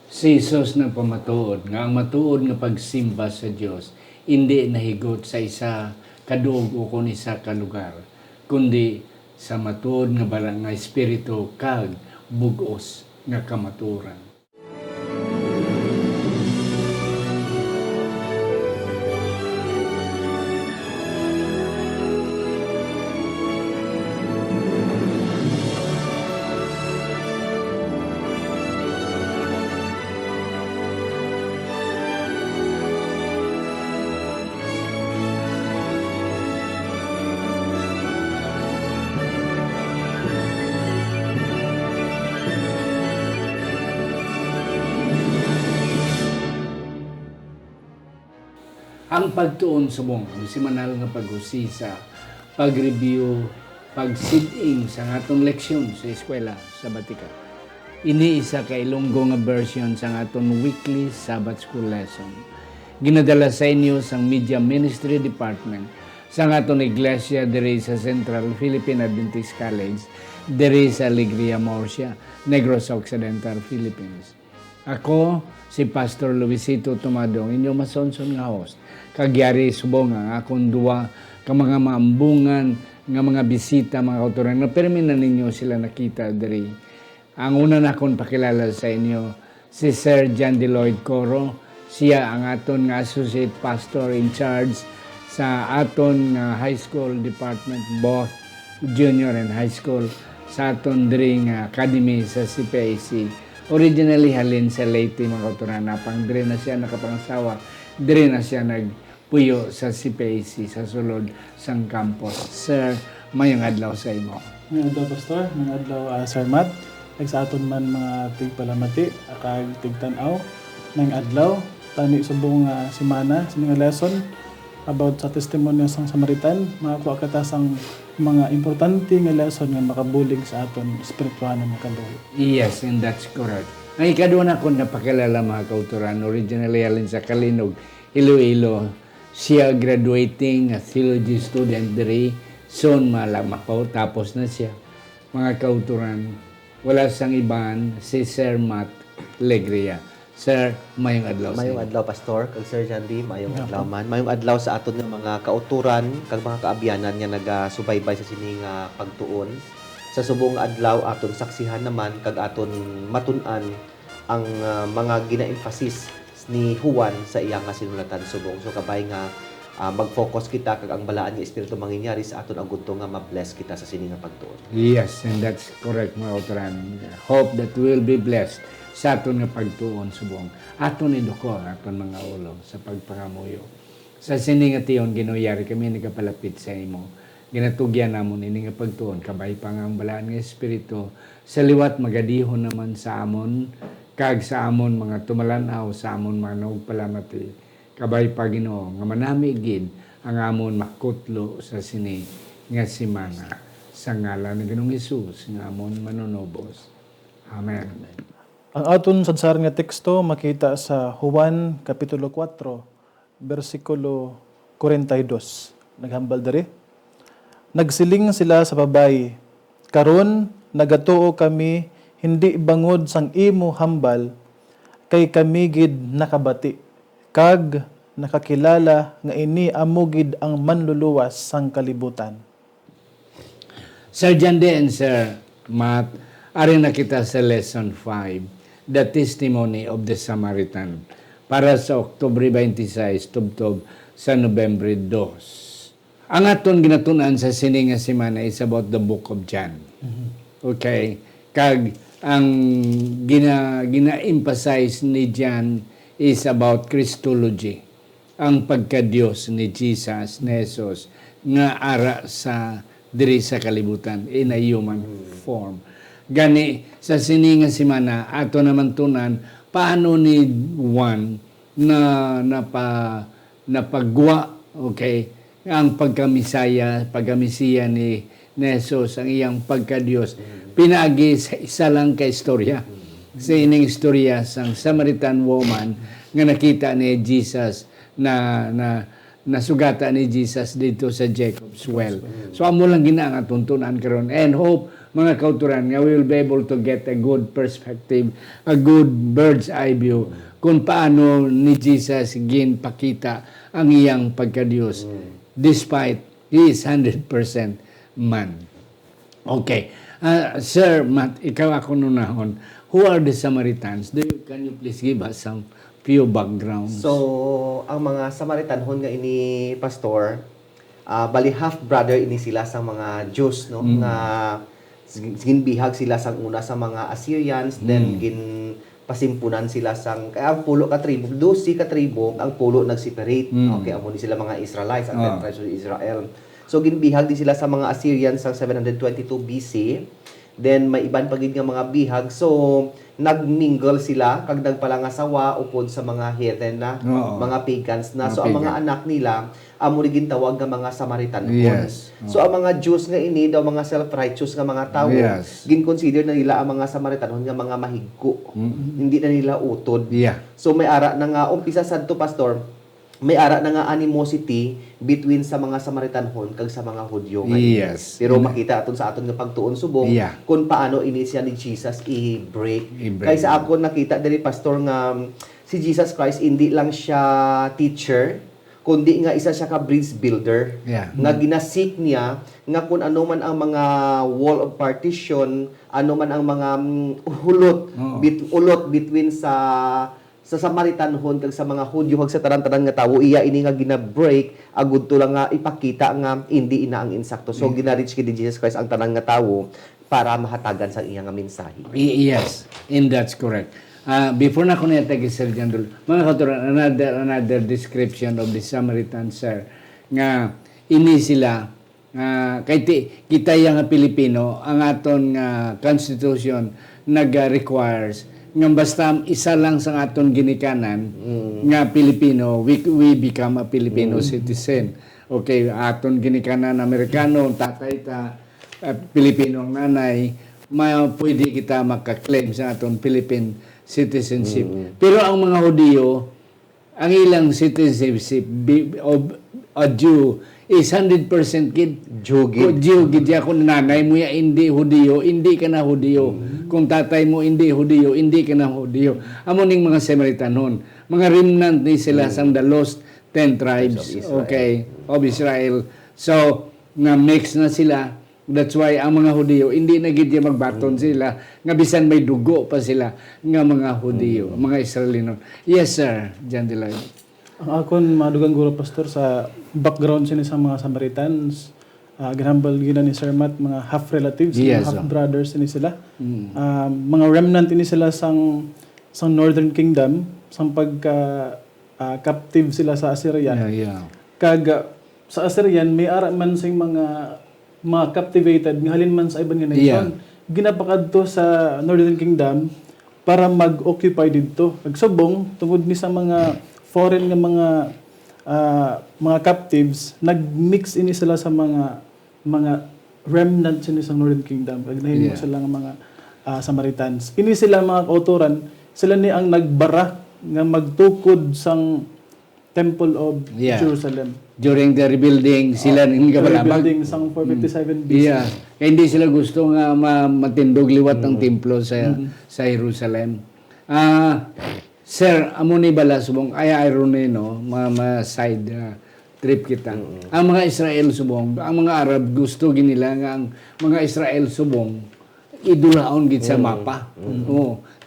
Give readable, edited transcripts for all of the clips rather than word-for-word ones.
Si Jesus na pamatuod, nga ang matuod nga pagsimba sa Dios hindi nahigot sa isa kaduog o kung isa ka lugar, kundi sa matuod nga barang nga espiritu kag bugos nga kamaturan. Ang pagtuon subong, ang semanal nga paghusisa, pag-review, pag-sit-in sa atong leksyon sa eskwela sa Batika. Ini isa ka Ilonggo nga version sa atong weekly Sabbath School lesson. Ginadala sa inyo sang Media Ministry Department sa atong iglesia diri sa Central Philippine Adventist College diri sa Alegria, Murcia, Negros Occidental, Philippines. Ako, si Pastor Luisito Tumadong, inyong masonson nga host. Kagyari subong ang akong duwa ka mga maambungan nga mga bisita, mga kauturan na perminan ninyo sila nakita diri. Ang una na akong pakilala sa inyo, si Sir John Deloyd Coro. Siya ang aton nga Associate Pastor in charge sa aton high school department, both junior and high school, sa aton diri nga academy sa CPAC. Originally halin sa Leyte, mga kauturan, napang diri na siya nakapangsawa, diri na siya nagpuyo sa CPAC sa sulod sang campus. Sir, mayong adlaw sa imo. Mayong adlaw, Pastor. Mayong adlaw, Sir Matt. Sa aton man mga tigpalamati, akag tigtanaw. Mayong adlaw, tani subong semana, sa mga lesson about sa testimony sang Samaritan. Makakuha kita sang mga importante nga lesson nga makabulig sa aton espirituhan nga kabuhi. Yes, and that's correct. Ang ikaduha na akong napakilala, mga kauturan, originally alin sa Kalinog, Iloilo. Siya graduating theology student diri, soon malamapaw, tapos na siya. Mga kauturan, wala sang iban, si Sir Matt Legria. Sir, mayong adlaw sa Mayong adlaw, Pastor, kag Sir Jandy, mayong adlaw man. Mayong adlaw sa aton nga mga kauturan, kag mga kaabyanan nga nagasubaybay sa sining pagtuon. Sa subong adlaw aton saksihan naman kag aton matun-an ang mga gina-emphasis ni Juan sa iyang sinulatan subong. So kabay nga mag-focus kita kag ang balaan nga espiritu mangyayari sa aton agunto nga ma-bless kita sa sining nga pagtuon. Yes, and that's correct, mga kauturan. Hope that we will be blessed sa aton nga pagtuon subong. Aton idukor, aton mga ulo sa pagpangamuyo. Sa sining nga tiyon, ginuyari kami nagapalapit sa imo. Ginatugyan namon ini nga pagtuon, kabay pa nga ang balaan nga espiritu. Sa liwat magadihon naman sa amon, kag sa amon mga tumalanaw, sa amon mga nagpalamati. Kabay pa Ginoo nga manami gid ang amon makutlo sa sini nga simana. Sa ngalan ni Ginoong Hesus nga amon manunubos. Amen. Ang aton sadsar nga teksto makita sa Juan kapitulo 4 bersikulo 42. Naghambal diri. Nagsiling sila sa babay, karon nagatuo kami hindi bangod sang imo hambal kay kami gid nakabati kag nakakilala nga ini amo gid ang manluluwas sang kalibutan. Sir Jande and Sir Matt, ari na kita sa lesson 5, the testimony of the Samaritan, para sa Oktubre 26, tubtob sa Nobyembre 2. Ang aton ginatunan sa sining nga semana is about the book of John. Okay? Kag ang gina-emphasize ni John is about Christology. Ang pagka-Diyos ni Jesus, ni Jesus, nga ara sa diri sa kalibutan in a human form. Gani sa sining nga semana ato naman tunan paano ni Juan na napagwa, okay, ang pagkamisiya ni Jesus, ang iyang pagka-Diyos, pinagi sa isa lang ka istorya. Sa ining istorya sang Samaritan woman nga nakita ni Jesus na nasugata ni Jesus dito sa Jacob's well. So amo lang gina nga tuntunan karon, and hope mga kauturan nga we will be able to get a good perspective, a good bird's eye view kung paano ni Jesus ginpakita ang iyang pagka-Diyos despite he is 100% man. Okay. Sir Matt, ikaw ako nunahon. Who are the Samaritans? Can you please give us some few backgrounds? So, ang mga Samaritanhon nga ini pastor, bali half brother ini sila sa mga Jews no nga ginbihag sila sang una sa mga Assyrians, then gin pasimpunan sila sang kaya ang pulo ka tribo, 12 ka tribo ang pulo nag-separate. Okay, amo ni sila mga Israelites, ang 10 tribes of Israel. So ginbihag din sila sa mga Assyrians sa 722 BC. Then may iban pagid nga mga bihag. So nagmingle sila kag nagpalangasawa upod sa mga heathen na mga pagans na. So ang mga anak nila amo rin gintawag nga mga Samaritan. Yes. So ang mga Jews nga ini daw mga self-righteous nga mga tao, gin-consider na nila ang mga Samaritan nga mga mahigko. Hindi na nila utod. Yeah. So may ara na nga umpisa sadto pastor, may ara na nga animosity between sa mga Samaritanhon kag sa mga Hudyo. Yes. Pero makita aton sa aton nga pagtuon subong kung paano ini siya ni Jesus i-break. Kaysa ako nakita diri pastor nga si Jesus Christ hindi lang siya teacher, kundi nga isa siya ka bridge builder. Nga ginasik niya nga kung ano man ang mga wall of partition, ano man ang mga ulot between sa Samaritanhon kag sa mga Hudyo kag sa tanan-tanan nga tawo, iya ini nga gina-break agud to lang nga ipakita nga hindi ina ang insakto. So gina-reach kini Jesus Christ ang tanan nga tawo para mahatagan sa iya nga mensahe. Yes, and that's correct. Before na ko niyatag Sir Jandul, mga kauturan, another description of the Samaritans, sir, nga ini sila, kay kita yung Pilipino, ang aton constitution nag-requires nga basta isa lang sa aton ginikanan nga Pilipino, we become a Filipino citizen. Okay, aton ginikanan Amerikano, tatay ta, Pilipino ang nanay, pwede kita makaklaim sa aton Philippine citizenship. Pero ang mga Hudiyo, ang ilang citizenship of a Jew is 100% Jew gid ya kung nanay mo ya hindi Hudiyo, hindi ka na Hudiyo. Kung tatay mo hindi Hudiyo, hindi ka na Hudiyo. Amo ning mga Samaritanon, mga remnant ni sila sang the lost 10 tribes, of Israel. So, nga mix na sila. That's why ang mga Hudiyo hindi na gid magbaton sila nga bisan may dugo pa sila nga mga Hudiyo, mga Israelino. Yes sir, John Delay. Ang akon madugang guro pastor sa background sini sa mga Samaritans, ginhambal gina ni Sir Matt, mga half relatives, half brothers ini sila. Mga remnant ini sila sang Northern Kingdom, sang pagka captive sila sa Assyria. Kag sa Assyrian may ara man sing mga captivated nga halin man sa ibang nga nation. Ginapakadto sa Northern Kingdom para mag-occupy dito. Nagsubong tungod ni sa mga foreign nga mga captives, nag-mix ini sila sa mga remnant sini sa Northern Kingdom. Kag nahimo sila nga mga Samaritans. Ini sila mga kauturan, sila ni ang nagbara nga magtukod sang Temple of Jerusalem. During the rebuilding, sila ning gabalabag. Rebuilding sang 457 BC. Kaya hindi sila gusto nga matindog liwat ng templo sa Jerusalem. Sir, amo ni bala subong ay irony no, side trip kita. Ang mga Israel subong, ang mga Arab gusto ginila nga ang mga Israel subong idulaon gid sa mapa.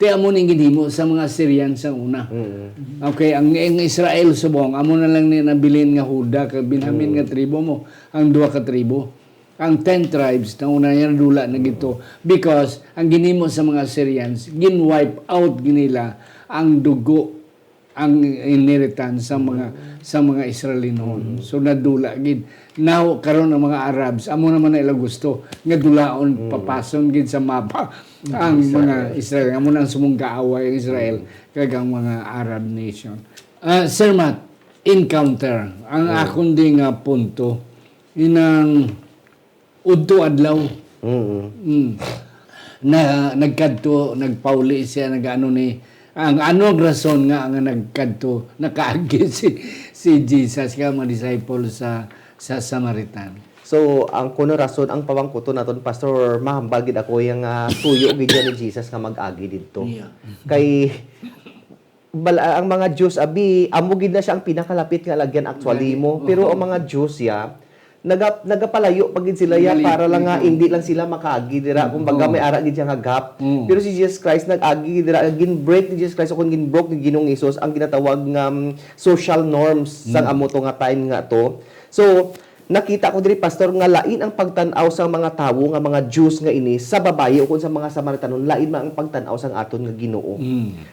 Ti amo ning gidimo sa mga Syrian sa una. Okay, ang Israel subong amo na lang ni nabilin nga Huda kag Benjamin nga tribo mo, ang duha ka tribo. Ang 10 tribes na una niya dula na gito because ang ginimo sa mga Syrians gin-wipe out ginila ang dugo, ang inheritance sa mga Israelino. So nadula gid. Now karon ang mga Arabs amo naman na ila gusto nga dulaon papason gid sa mapa ang mga Israel. Amo nang sumong kaaway ang Israel kag ang mga Arab nation. Sir Matt, encounter ang akon ding punto inang udto adlaw. Na nagkadto, nagpauli siya nagano ni ang ano rason nga ang nagkadto nakaagi si Jesus ka mga disciple sa Samaritan. So, ang kuno rason ang pawangkuto naton pastor mahambal gid ako yung tuyo gid ni Jesus nga mag-agi didto. Yeah. Kay ang mga Diyos abi amo gid na siya ang pinakalapit nga lagyan actually mo. Pero ang mga Diyos nagapalayo pag gid sila ya para lang nga hindi lang sila makaagi dira kumbaga may ara gid siya nga gap. Pero si Jesus Christ nag-agi dira gin-break ni Jesus Christ o kung gin-broke ni Ginoong Hesus ang ginatawag nga social norms sang amo to nga time nga to. So nakita ko diri pastor nga lain ang pagtan-aw sa mga tawo nga mga Jews nga ini sa babaye o kun sa mga Samaritanon lain man ang pagtan-aw sang aton nga Ginoo.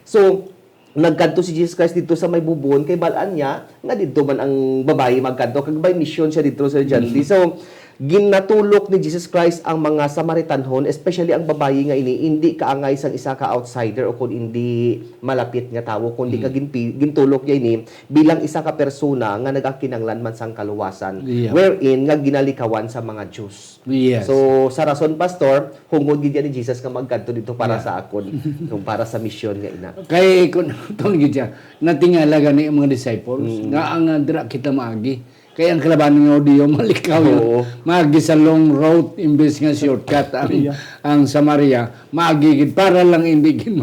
So nagkanto si Jesus Christ dito sa may bubon kay balaan niya nga dito man ang babae magkanto kag may mission siya dito sa Jandy. So ginatulok ni Jesus Christ ang mga Samaritanhon, especially ang babae nga ini, hindi kaangay sang isa ka outsider o kung hindi malapit nga tawo, kundi ka gintulok niya ini bilang isa ka persona nga nagakinanglan man sang kaluwasan, wherein nga ginalikawan sa mga Jews. Yes. So sa rason pastor, hungod gid ni Jesus nga magkanto dito para sa akon, kung para sa mission nga ina. Kay kun tong gid siya natingala gani ang mga disciples nga ang dira kita maagi. Kaya ang kalaban ng audio malikaw maagi sa long road imbes nga shortcut ang Samaria maagi gid para lang hindi gid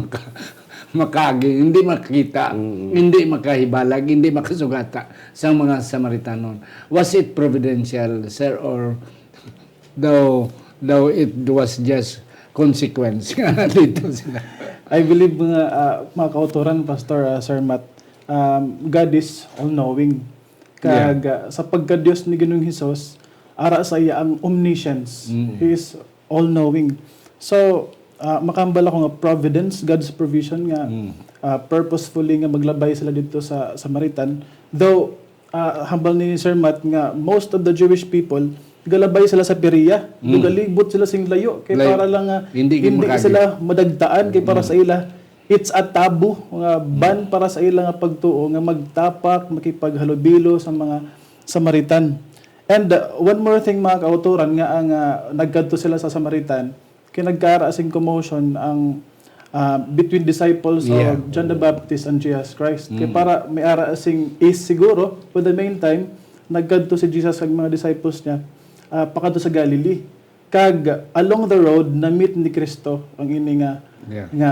makaagi, hindi makita, hindi makahibalag, hindi makasugata sa mga Samaritanon. Was it providential, sir, or though it was just consequence dito sila? I believe mga kauturan, Pastor Sir Matt, God is all-knowing. Kag sa pagka-Diyos ni Ginoong Hesus, ara sa iya ang omniscience. He is all-knowing. So, makambal ako nga providence, God's provision nga purposefully nga maglabay sila dito sa Samaritan. Though, hambal ni Sir Matt nga most of the Jewish people, galabay sila sa Perea. Galibot sila sing layo. Kay para lang hindi sila madagtaan. Kay para sa ila, it's a taboo nga ban para sa ilang pagtuo nga magtapak makipaghalubilo sa mga Samaritan. And one more thing mga kauturan nga ang nagkadto sila sa Samaritan kinagkara sing commotion ang between disciples of John the Baptist and Jesus Christ. Kaya para may ara sing is siguro but the meantime nagkadto si Jesus kag mga disciples niya pakadto sa Galilee. Kag along the road na meet ni Kristo ang ini nga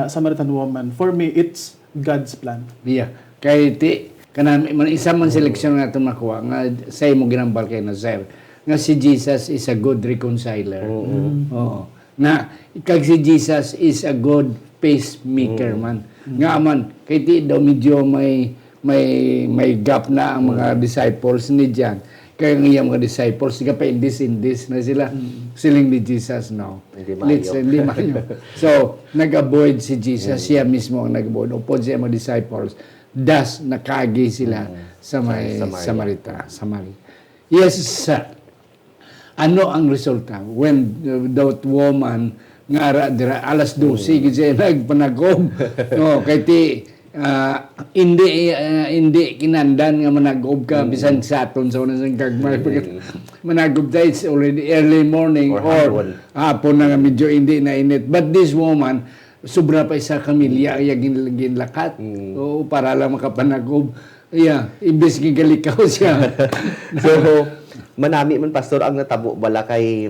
Samaritan woman. For me, it's God's plan. Yeah. Kay ti kanami man isa man seleksyon nga itong makuha nga sa imo ginambal kay na sir nga si Jesus is a good reconciler. Oo. Na kag si Jesus is a good pacemaker man. Nga man kay ti daw medyo may gap na ang mga disciples ni John. Kaya ng iyang mga disciples, sige pa indis na sila. Siling ni Jesus, no? Hindi mayo. So, nag-avoid si Jesus. Siya mismo ang nag-avoid. Upod siya mga disciples. Thus, nakagi sila sa may Samaria. Yes, sir. Ano ang resulta? When that woman, nga alas 12, kasi nagpanagom. No, kaya ti, hindi kinandan nga managob ka bisan sa aton sa una sang gagmay managob tayo it's already early morning or hapon na nga medyo hindi na init, but this woman sobra pa isa kamilya iya ginlakat o para lang makapanagob imbes gigalikaw siya. So manami man pastor ang natabo bala kay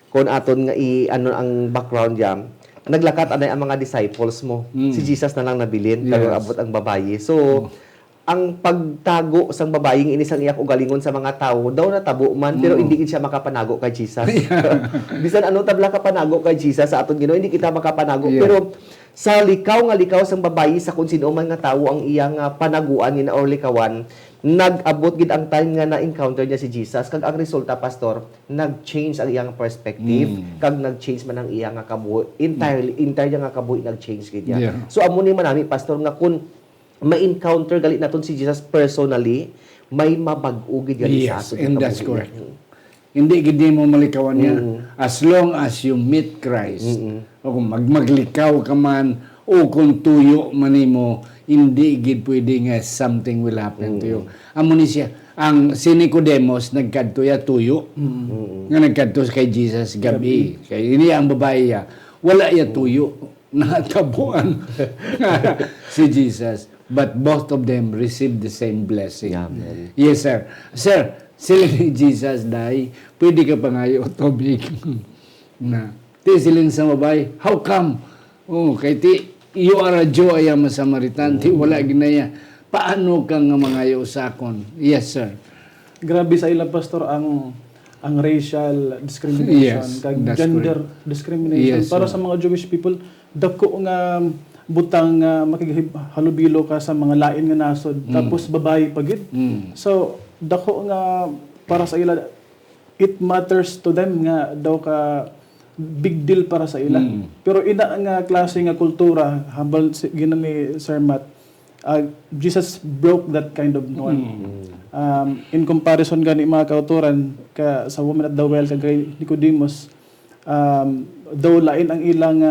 kon aton nga ano ang background jam naglakat anay ang mga disciples mo. Si Jesus na lang nabilin kag abot ang babaye. So ang pagtago sang babaeng inisang iyak ugalingon sa mga tawo daw natabo man pero hindi siya makapanago kay Jesus. Bisan ano tabla ka panago kay Jesus sa aton Ginoo hindi kita makapanago pero sa likaw sang babayi sa kung sino man nga tawo ang iyang panaguan ni or likawan nag-abot gid ang time nga na-encounter niya si Jesus kag ang resulta pastor nag-change ang iyang perspective kag nag-change man ang iyang kabuhi entire nga kabuhi nag-change gid niya. So amo ni manami pastor nga kun ma-encounter gali naton si Jesus personally may mabag-o gid gali sa aton. And that's correct. Hindi gid mo malikawan niya as long as you meet Christ. O kung maglikaw ka man o kung tuyo man nimo hindi gid pwede nga something will happen to you. Amo ni siya ang si Nicodemos nagkadto ya tuyo. Nga nagkadto kay Jesus gabi. Kay ini ang babae ya wala ya tuyo natabuan si Jesus, but both of them received the same blessing. Amen. Yes sir. Sir, Sila ni Jesus, dahil pwede ka pangayo tubig. Na, ti silin sa babay, how come? Oh, kay ti, you are a Jew, I am a Samaritan. Ti, wala ginaya. Paano ka nga mangayo sakon? Yes, sir. Grabe sa ilang pastor ang racial discrimination, Yes, kag that's gender discrimination. Yes, Para sa mga Jewish people, dako nga butang nga makighalubilo ka sa mga lain nga nasod, tapos babae pagid. So, dako nga para sa ila, it matters to them nga daw ka big deal para sa ila. Pero ina nga klase nga kultura, hambal ginani Sir Matt, Jesus broke that kind of norm. In comparison gani mga kauturan ka sa woman at the well kay Nicodemus, though lain ang ilang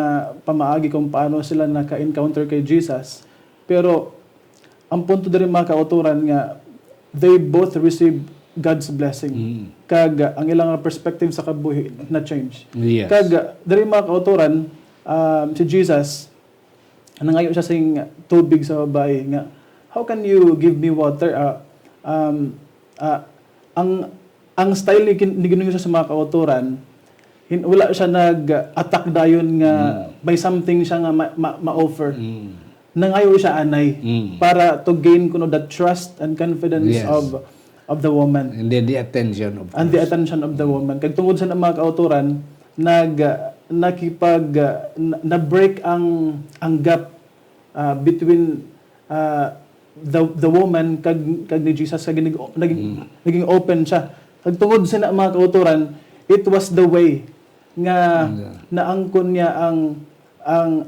pamaagi kung paano sila naka-encounter kay Jesus, pero ang punto diri mga kauturan nga they both receive God's blessing. Kag ang ilang perspective sa kabuhi na change. Yes. Kag diri mga kauturan, si Jesus nangayo siya sing tubig sa babae nga, how can you give me water? Ang style ni Ginoo sa mga kauturan, wala siya nag-attack dayon nga by something siya nga ma-offer. Nangayo siya anay para to gain kuno the trust and confidence Yes. of the woman. And then the attention of And the attention of the woman. Kag tungod sa mga kauturan, na-break ang gap between the woman kag ni Jesus, kag naging open siya. Kag tungod sa mga kauturan, it was the way nga naangkon niya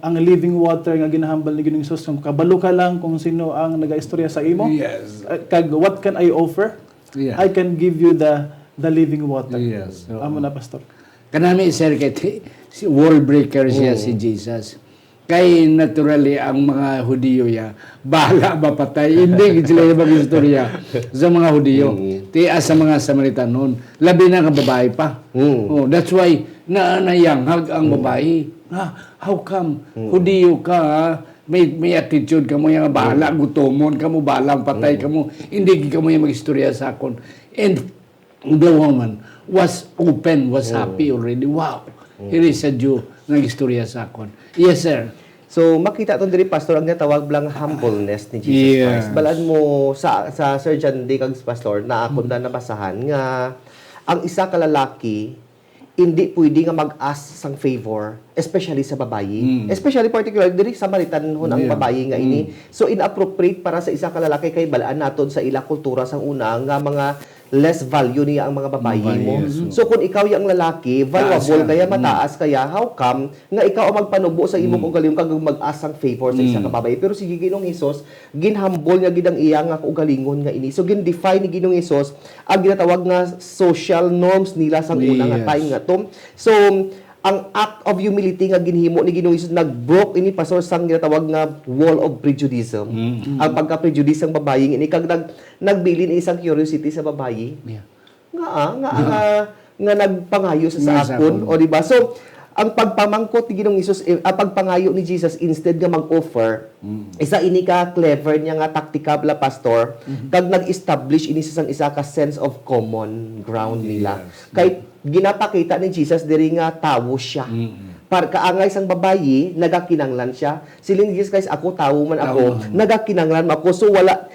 ang living water nga ginahambal ni Ginoong Hesus. Kabalo ka lang kung sino ang nagaistorya sa imo. Yes. Kag what can I offer? Yeah. I can give you the living water. Yes. Amo na pastor. Kanami, sir, kay si wall breaker siya si Jesus. Kay naturally, ang mga Hudiyo bahala ba patay? Hindi sila yung mag-istorya sa mga Hudiyo. Sa mga Samaritan noon. Labi na ang babae pa. Oh, that's why, naanayanghag ang babae. How come? Hudiyo ka, may attitude ka mo, yung bahala, gutomon ka mo, bahala, patay ka mo. Hindi ka mo yung mag-istorya sa akon. And the woman was open, was happy already. Wow! Here is a Jew nag-istorya sa akon. Yes, sir. So makita to diri pastor ang natawag lang humbleness ni Jesus Yes. Christ. Balaan mo sa Sir John D. kag pastor na akon na nabasahan nga ang isa ka lalaki hindi pwede nga mag-ask sang favor, especially sa babayi. Especially particularly diri Samaritan hon ang babayi nga ini. So inappropriate para sa isa ka lalaki kay balaan naton sa ila kultura sang una nga mga less value niya ang mga babayi mo. Yes. So kung ikaw yung lalaki, valuable Taas ka. kaya mataas kaya, how come nga ikaw ang magpanubo sa imong ugaling kag mag-asang favor sa isa ka babae? Pero si Ginoong Hesus, ginhambol nga gid ang iya nga ugalingon nga ini. So gin-define ni Ginoong Hesus ang ginatawag nga social norms nila sang una nga Yes. time nga to. So ang act of humility nga ginhimo ni Ginoong Hesus nag-broke ini pastor sang ginatawag nga wall of prejudice. Ang pagka-prejudice sang babae ini kag nagbili ni isang curiosity sa babae. Yeah. Nga nagpangayo sa akon, o di ba? So ang pagpamangkot ni Ginoong Hesus, ang pagpangayo ni Jesus instead nga mag-offer, isa ini ka clever niya nga taktikabla pastor, kag nag-establish ini sa isa ka sense of common ground nila. Kay ginapakita ni Jesus diri nga tawo siya. Para kaangay sang babayi, nagakinanglan siya. Siling Jesus Christ, ako tawo man ako, nagakinanglan mo ako. So wala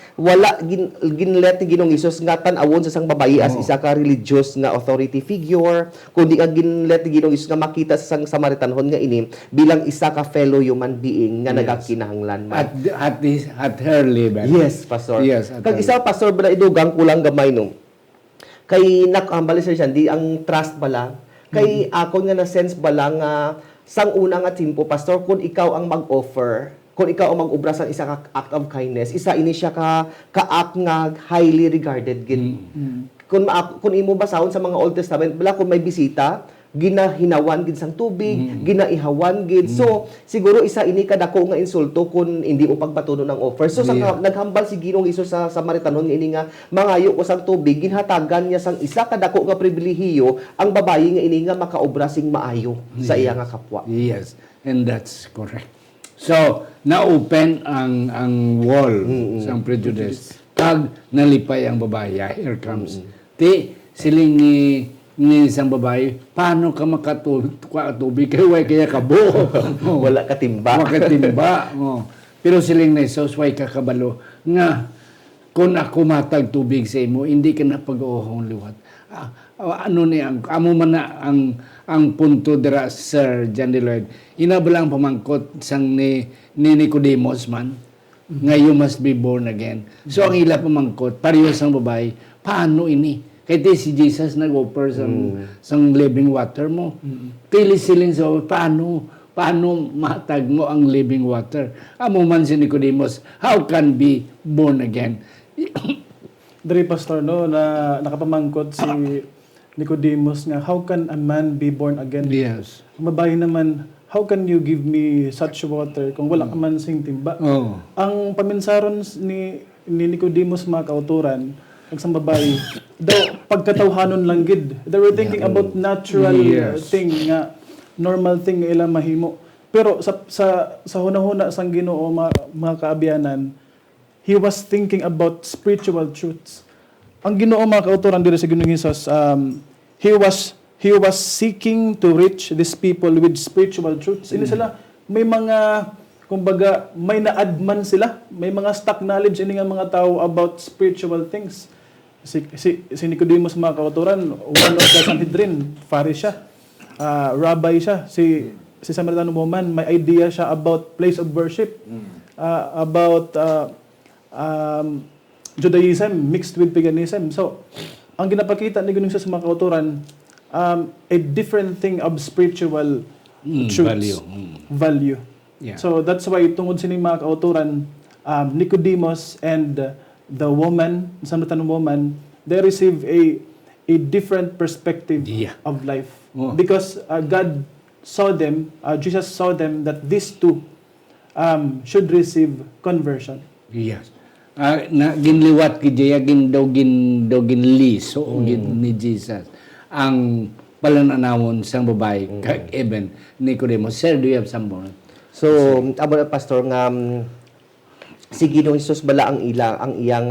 ginlet ni Ginoong Hesus nga tan-awon sa sang babayi as isa ka religious nga authority figure, kundi nga ginlet ni Ginoong Hesus nga makita sa sang Samaritanhon nga ini bilang isa ka fellow human being nga nagakinahanglan man. At her level. Yes, pastor. Yes, at Kag her- isa pastor bala idugang kulang gamay no. Kay nakambali sa di ang trust bala. Kay ako nga na sense bala nga sang una nga timpo pastor kung ikaw ang mag-offer, kung ikaw ang mag-obra sa isa ka act of kindness, isa ini siya ka-act nga highly regarded gid. Kung imo basahon sa mga Old Testament bala kung may bisita, ginahinawan gid sang tubig, ginaihawan gid. So siguro isa ini kadako nga insulto kung hindi mo pagpatunon ang offer. So sa naghambal si Ginoong Hesus sa Samaritanon nga ini nga mangayo ko sang tubig, ginhatagan niya sang isa kadako nga pribilehiyo ang babayi nga ini nga makaobra sing maayo sa iya nga kapwa. Yes, and that's correct. So, na-open ang wall sa prejudice. Pag nalipay ang babae, here comes Ti, siling ni isang babae, paano ka makatubig? Kaya kabo. Wala ka timba. Makatimba. Pero siling na isos, way kakabalo. Nga, kung ako matag tubig sa imo, hindi ka na pag-uuhong liwat. Ano ni amo man na ang punto dira, Sir John De Lloyd. Inabalang pamangkot sang ni Nicodemus man, nga you must be born again. So ang ila pamangkot, pareho sang babae, paano ini? Kaya si Jesus nag-offer sang living water mo. Pili siling sa paano matag mo ang living water? Amo man si Nicodemus, how can be born again? Dari pastor no na nakapamangkot si Nicodemus nga how can a man be born again? Yes. Ang babae naman, how can you give me such water kung wala ka man sing timba? Oh. Ang paminsaron ni Nicodemus mga kauturan, ang babae, daw pagkatawhanon lang gid. They were thinking about natural thing nga normal thing nga ila mahimo. Pero sa hunahuna sang Ginoo mga kaabyanan, he was thinking about spiritual truths. Ang Ginoo mga kauturan diri sa Ginoong Hesus, he was seeking to reach these people with spiritual truths. Ini sila may mga kumbaga may na-adman sila, may mga stock knowledge ini nga mga tao about spiritual things. Si Nicodemus mga kauturan, one of the Sanhedrin, Pharisee siya, rabbi siya. Si Samaritan woman, may idea siya about place of worship, about Judaism mixed with paganism. So, ang ginapakita ni Ginoo sa mga kauturan, a different thing of spiritual truths, value. Yeah. So that's why tungod sining mga kauturan, Nicodemus and the woman, Samaritan woman, they receive a different perspective of life. Because God saw them, Jesus saw them that these two should receive conversion. Yes. Na ginliwat kidya ginli so ni Jesus ang palananawon sang babae kag even Nicodemus. Sir, do you have some more? So, amo na pastor nga si Ginoong Hesus bala ang iyang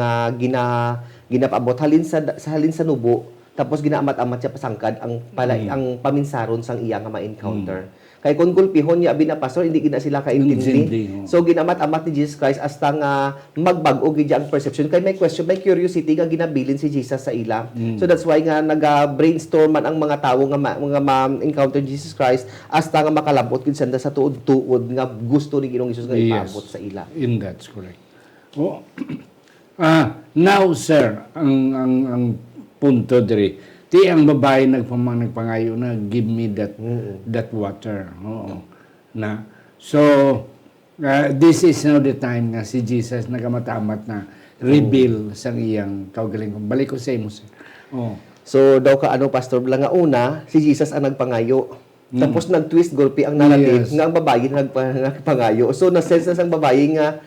ginapaabot halin sa nubo tapos ginaamat-amat siya pasangkad ang paminsaron sang iya nga ma-encounter. Kay kung gulpihon niya abi na pastor hindi gina sila kaintindi. So ginamat-amat ni Jesus Christ hasta nga magbag-o gid ang perception kay may question, may curiosity nga ginabilin si Jesus sa ila. So that's why nga naga-brainstorm man ang mga tawo nga ma-encounter Jesus Christ hasta nga makalabot gid sanda sa tuod-tuod nga gusto ni Ginoong Hesus nga ipaabot sa ila. In that's correct. Now sir, ang punto diri. Ti ang babae nagpangayo na give me that water. Oo. Na. So this is now the time nga si Jesus nagamatamat na reveal sang iyang kaugaling. Balik ko sa imo sir. Oh. So daw ka pastor bala nga una si Jesus ang nagpangayo. Tapos nag-twist gulpi ang narrative nga ang babae nagpangayo. So na-sense na sang babae nga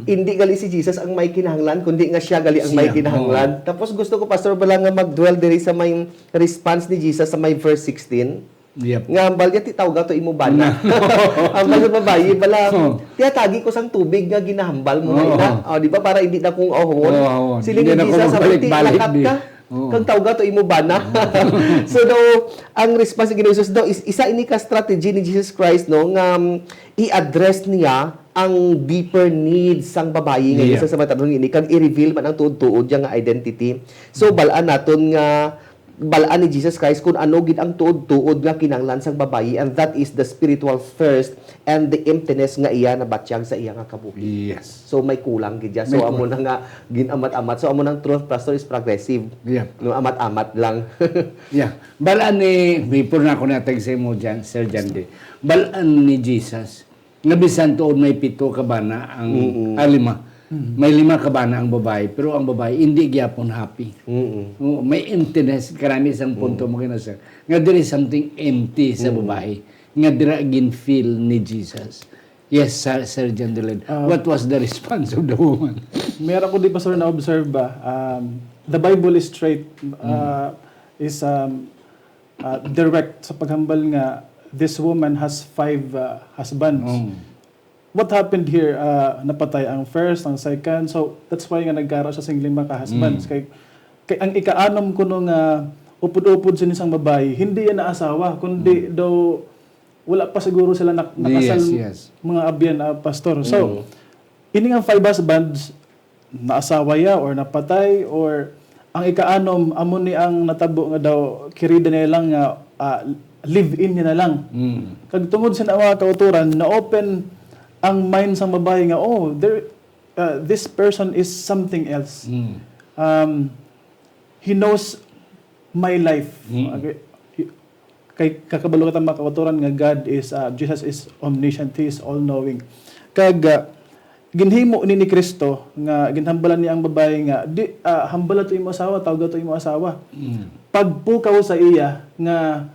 hindi gali si Jesus ang may kinahanglan, kundi nga siya gali ang may kinahanglan. Tapos gusto ko, pastor, bala nga mag-dwell diri sa may response ni Jesus sa may verse 16. Yep. Nga hambal niya, titaw to imo bana. Hambal sa babae, bala, tiyatagi ko sang tubig nga ginahambal mo na. Di ba? Para hindi na kung ohon. Siling ni Jesus, sabi, lakat ka. Kang tawga to imo bana. So daw ang response ni Jesus daw isa ini ka strategy ni Jesus Christ no nga i-address niya ang deeper needs sang babae nga sa matanong ini kag i-reveal man ang tuod-tuod nga identity. So balaan naton nga balaan ni Jesus Christ kung ano gid ang tuod-tuod nga kinahanglan sang babae, and that is the spiritual thirst and the emptiness nga iya nabatyag sa iya nga kabuhi. Yes. So may kulang gid ya. So amo na nga ginamat-amat. So amo nang truth pastor is progressive. Yeah. No amat-amat lang. Yeah. Balaan ni before na ako natag sa imo dyan, Sir Jande. Balaan ni Jesus nga bisan tuod may 7 ka bana ang 5. May 5 ka bana ang babae, pero ang babae hindi gyapon happy. May emptiness, karami isang punto mo kina sir. Nga there is something empty sa babae. Nga dira gin feel ni Jesus. Yes, Sir John De Lloyd. What was the response of the woman? Meron ko di pa sir na observe ba, the Bible is straight, is direct sa paghambal nga this woman has 5 husbands. What happened here? Napatay ang first, ang second. So, that's why nga nagkaroon siya sing 5 ka husbands. Kay, kay ang ikaanom ko nung upod-upod sa isang babae, hindi yan naasawa, kundi daw wala pa siguro sila nakasal Yes. mga abyan pastor. So, ini nga 5 husbands naasawa ya or napatay or ang ikaanom amo ni ang natabo nga daw kirida niya lang nga live in niya na lang. Kag tungod sa mga kauturan na open ang mind sang babae nga this person is something else. He knows my life. Okay. Kay kakabalo ka mga kauturan nga God is Jesus is omniscient, he is all knowing. Kag ginhimo ni Kristo nga ginhambalan niya ang babae nga hambala to imo asawa, tawag to imo asawa. Pagpukaw sa iya nga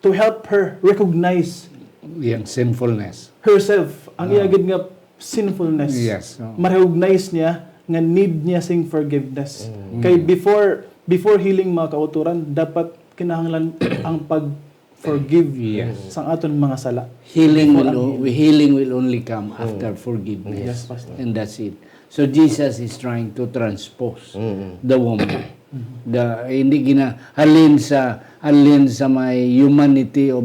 to help her recognize Yung sinfulness. herself, ang iya gid nga sinfulness. Yes. Ma-recognize niya nga need niya sing forgiveness. Kay before healing mga kauturan, dapat kinahanglan ang pag-forgive sa aton mga sala. Healing will only come after forgiveness. Yes, Pastor. And that's it. So Jesus is trying to transpose the woman. Hindi halin sa may humanity of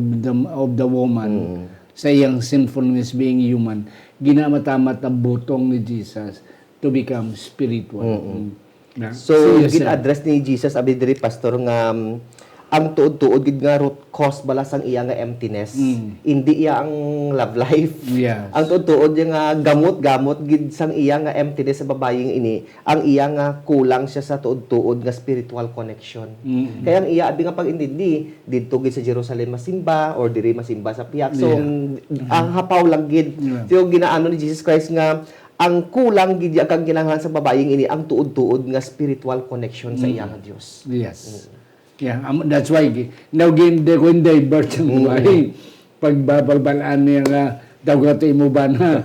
the woman, sa iyang sinfulness being human, ginamatamat ang butong ni Jesus to become spiritual. So, yes, gin-address ni Jesus abi diri pastor nga ang tuod-tuod gid nga root cause balas ang iya nga emptiness. Hindi iya ang love life. Yes. Ang tuod niya nga gamot-gamot gid sang iya nga emptiness sa babayeng ini. Ang iya nga kulang siya sa tuod-tuod nga spiritual connection. Kaya ang iya abi nga pag-intindi didto gid sa Jerusalem masimba or diri masimba sa piyak. So ang hapaw lang gid. So ginaano ni Jesus Christ nga ang kulang gid kag kinahanglan sa babayeng ini ang tuod-tuod nga spiritual connection sa iya nga Dios. Yes. Yeah, that's why now when they birth ang buhay, pagbabalbalaan niya nga daw gato imo ba na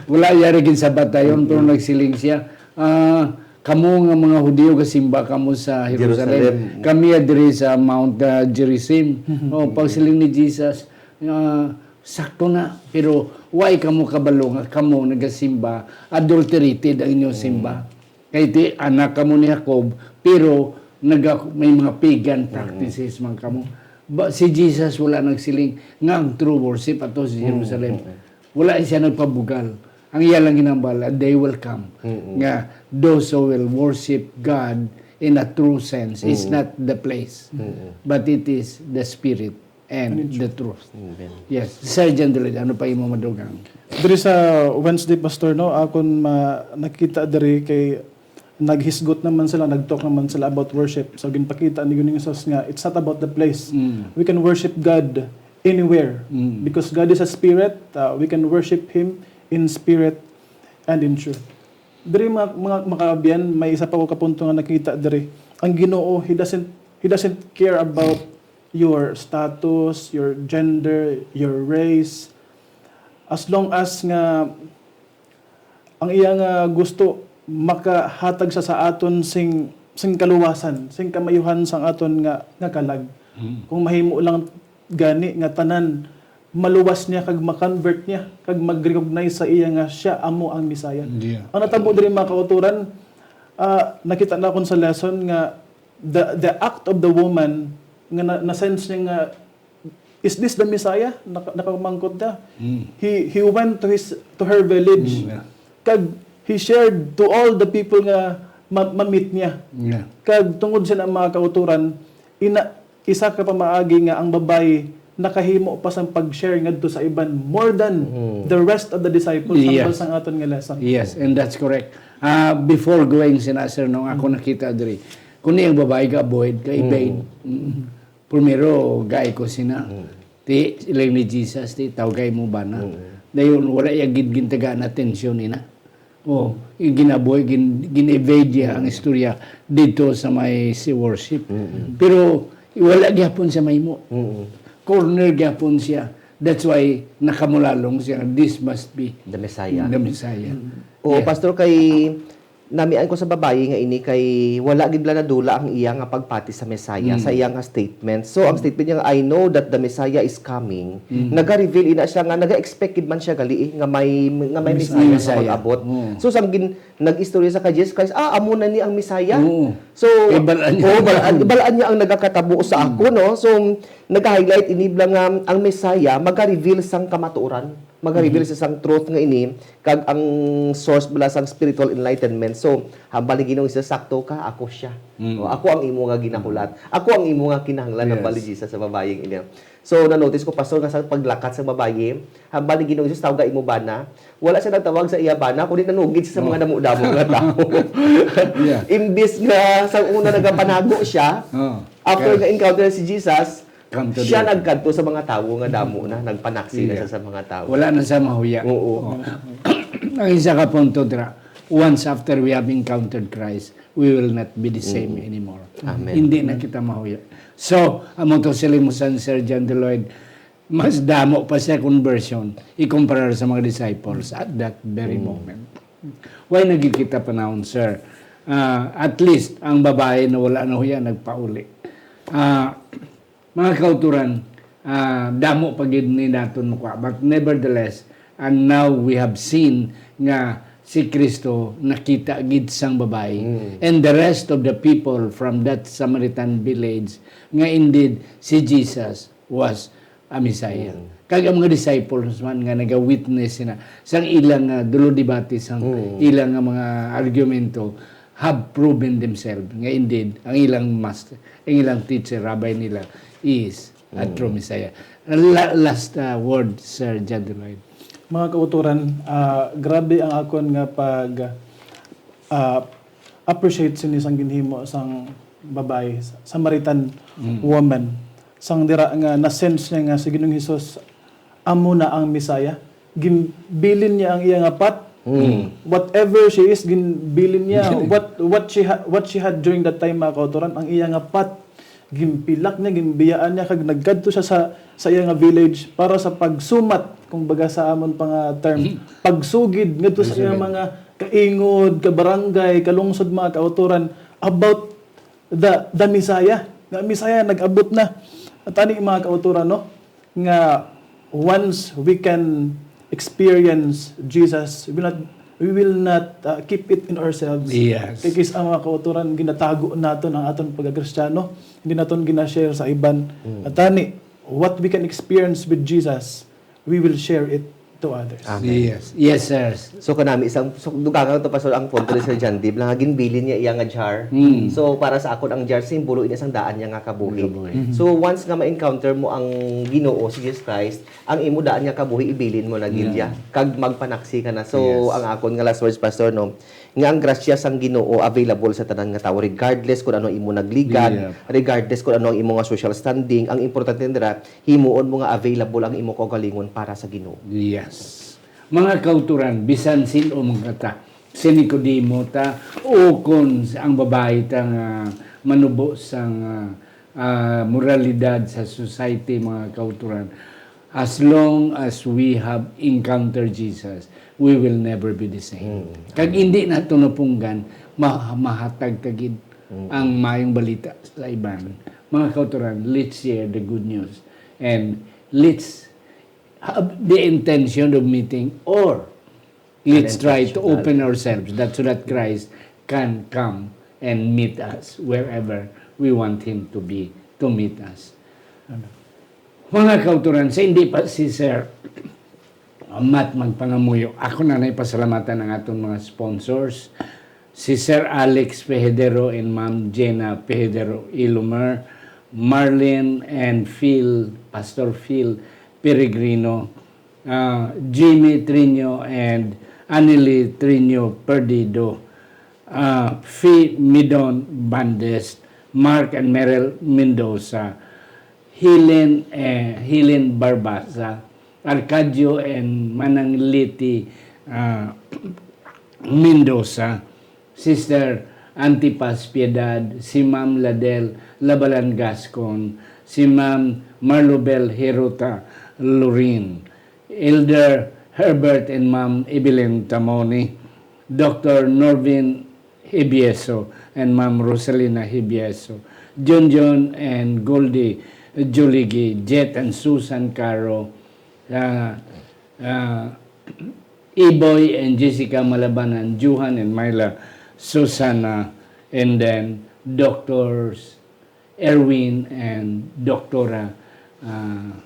wala yari gid sa batayon pero nagsiling siya. Kamo nga mga Hudiyo kasimba kamo sa Jerusalem. Kami diri sa Mount Gerizim. Pagsiling ni Jesus, sakto na pero why kamo kabalo nga kamo nagasimba adulterated ang inyong simba. Kay ti anak kamo ni Jacob pero may mga pagan practices man kamo. Si Jesus wala nagsiling nga ang true worship ato sa Jerusalem. Wala siya nagpabugal. Ang iya lang ginambala, they will come. Nga those who will worship God in a true sense. It's not the place, but it is the spirit and the truth. Yes. Sergeant Dulid, ano pa imo madugang? Diri sa Wednesday pastor no, akon nakita diri kay naghisgot naman sila, nagtalk naman sila about worship. So ginpakita ni Ginoo Jesus nga it's not about the place. We can worship God anywhere because God is a spirit. We can worship him in spirit and in truth. Diri mga kaabyan, may isa pa ko kapunto nga nakita diri. Ang Ginoo, he doesn't care about your status, your gender, your race. As long as nga ang iya nga gusto makahatag sa aton sing kaluwasan, sing kamayuhan sang aton nga kalag. Kung mahimo lang gani nga tanan maluwas niya kag ma-convert niya kag mag-recognize sa iya nga siya amo ang Misaya. Ang natabo diri mga kauturan, nakita na kon sa lesson nga the act of the woman nga na sense niya nga is this the Messiah? Nakamangkot na. He went to her village. Kag he shared to all the people nga ma-meet niya. Kag tungod sa mga kauturan, isa ka pa maagi nga ang babae nakahimo pa sang pag-share ngadto sa iban more than the rest of the disciples sang aton nga lesson. Yes, and that's correct. Before going sinasir nung ako nakita diri, kung yung babae ka avoid ka ibade. Primero gay ko sina. Ti ilang ni Jesus ti tawgay mo ba na. Dayon wala ya gid-gintaga na tension ina. Ginaboy, gin-evade niya ang istorya dito sa may si worship. Pero wala gyapon sa may mo. Corner gyapon siya. That's why nakamulalong siya. This must be The Messiah. the Messiah. Pastor, kay namian ko sa babayi nga ini kay wala gid bala nadula ang iya nga pagpati sa Messiah sa iya nga statement. So ang statement niya nga I know that the Messiah is coming. Naga-reveal ina siya nga naga-expected man siya gali nga may Messiah nga mag-abot. So sang nag-istorya sa kay Jesus Christ, amo na ni ang Messiah. So balaan niya. balaan niya ang nagakatabo sa ako, no? So nag-highlight ini nga ang Messiah maga-reveal sang kamatuoran, maga-reveal sa sang truth nga ini kag ang source bala sang spiritual enlightenment. So hambali Ginoo isa sakto ka, ako siya. O, ako ang imo nga ginakulat, ako ang imo nga kinahanglan ng bali Jesus sa babayeng ini. So na-notice ko pastor nga sa paglakat sa babaye, hambali Ginoo Jesus tawag imo bana, wala siya nagtawag sa iya bana kundi nanugid siya sa mga damo-damo nga tao. Imbis nga sa una nagapanago siya, after nga encounter si Jesus, siya nagkanto sa mga tao nga damo na, nagpanaksi na siya sa mga tao. Wala na sa mahuya. Oo. Ang isa ka punto dira, once after we have encountered Christ, we will not be the same anymore. Amen. Hindi na kita mahuya. So, among to silimusan Sir John Deloyd, mas damo pa siya conversion ikumpara sa mga disciples at that very moment. Why nagkikita panahon, sir? At least, ang babae na wala na huya, nagpauli. Mga kauturan, damo pagid ni naton mukha. But nevertheless, and now we have seen nga si Kristo nakita gid sang babae. And the rest of the people from that Samaritan village, nga indeed si Jesus was a Messiah. Kag ang mga disciples man nga naga-witness sina sang ilang dulo debate sang ilang mga argumento have proven themselves nga indeed ang ilang master, ang ilang teacher, rabbi nila is a true Messiah. Last word, Sir John Deloyd. Mga kauturan, grabe ang akon nga pag appreciate sinisang ginhimo sang babae, Samaritan woman. Sang dira nga na-sense niya nga si Ginoong Hesus amo na ang Messiah. Ginbilin niya ang iyang apat. Whatever she is, ginbilin niya. what she had during that time, mga kauturan, ang iyang apat. Gimpilak niya, ginbiyaan niya, kag nagkadto siya sa iyang village para sa pagsumat, kung baga sa amon pang term, pagsugid ngadto sa iyang mga kaingod, kabarangay, kalungsod, mga kauturan about the Messiah. Nga Messiah nag-abot na. At ani mga kauturan, no? Nga once we can experience Jesus, we will not keep it in ourselves. Yes. Kaya ang mga kauturan, ginatago naton ang aton pagkakristyano, hindi naton ginashare sa iban. At ani, what we can experience with Jesus, we will share it to others. Amen. Yes, sir. So kanami isang dugangan to pastor ang punto ni Sir John Dib lang ginbilin niya iya nga jar. So para sa akon ang jar simbolo ini isang daan niya nga kabuhi. So once nga ma-encounter mo ang Ginoo si Jesus Christ, ang imo daan niya kabuhi ibilin mo na gilya kag magpanaksi ka na. So ang akon nga last words pastor no, nga ang grasya sang Ginoo available sa tanan nga tawo regardless kung ano imo nagligad, regardless kung ano ang imo nga social standing, ang importante dira himuon mo nga available ang imo kaugalingon para sa Ginoo. Yes. Mga kauturan, bisan sino mga ta, si Nicodemo ta, o kung ang babae ta nga manubo sang moralidad sa society, mga kauturan, as long as we have encountered Jesus, we will never be the same. Kag hindi na ito napunggan, mahatag kagid ang mayong balita sa iban. Mga kauturan, let's share the good news and let's have the intention of meeting, or let's try to open ourselves so that Christ can come and meet us wherever we want Him to be, to meet us. Mga kauturan, sa hindi pa si Sir Matt magpangamuyo, ako na naipasalamatan ng atong mga sponsors, si Sir Alex Pehedero and Ma'am Jenna Pehedero Ilumer, Marlene and Phil, Pastor Phil Peregrino, Jimmy Trino and Anily Trino Perdido, Fee Midon Bandes, Mark and Merrill Mendoza, Helen Barbasa, Arcadio and Manangliti Mendoza, Sister Antipas Piedad, si Ma'am Ladel Labalan Gascon, si Ma'am Marlobel Heruta Lorin, Elder Herbert and Ma'am Evelyn Tamoni, Dr. Norvin Hibieso and Ma'am Rosalina Hibieso, John and Goldie Joligi, Jet and Susan Caro, Iboy and Jessica Malabanan, Juhan and Myla Susana, and then Doctors Erwin and Doktora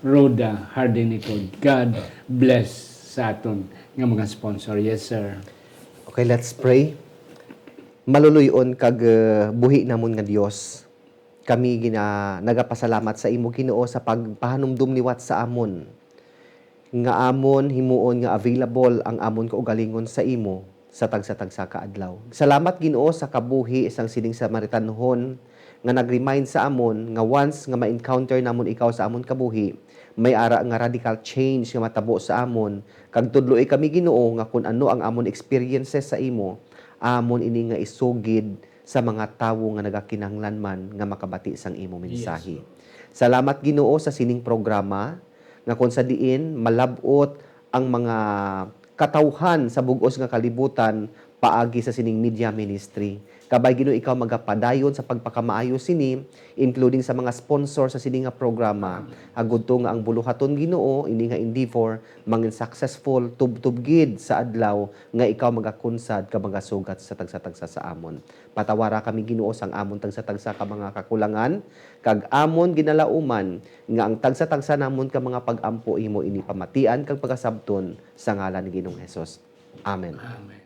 Rhoda Hardinicod. God bless sa aton nga mga sponsor. Yes, sir. Okay, let's pray. Maluluyon kag buhi namon nga Dios. Kami nagapasalamat sa imo Ginoo sa pagpahanumdum liwat sa amon. Nga amon himuon nga available ang amon kaugalingon sa imo sa tagsa-tagsa ka adlaw. Salamat Ginoo sa kabuhi isang sining Samaritanhon nga nag-remind sa amon nga once nga ma-encounter namon ikaw sa amon kabuhi, may ara nga radical change nga matabo sa amon. Kag tudloy kami Ginoo nga kun ano ang amon experiences sa imo, amon ini nga isugid sa mga tawo nga nagakinahanglan man nga makabati sang imo mensahe. Salamat Ginoo sa sining programa nga kung sa diin malabot ang mga katawhan sa bugos nga kalibutan paagi sa sining media ministry. Kabay Ginoo ikaw magapadayon sa pagpakamaayo sini, including sa mga sponsor sa sini nga programa. Agud to nga ang buluhaton Ginoo ini nga endeavor mangin successful tubtub gid sa adlaw nga ikaw magakunsad ka magasugat sa tagsa-tagsa sa amon. Patawara kami Ginoo sang amon tagsa-tagsa ka mga kakulangan kag amon ginalauman nga ang tagsa-tagsa namon ka mga pag-ampo imo ini pamatian kag pagasabton sa ngalan ni Ginoong Hesus. Amen. Amen.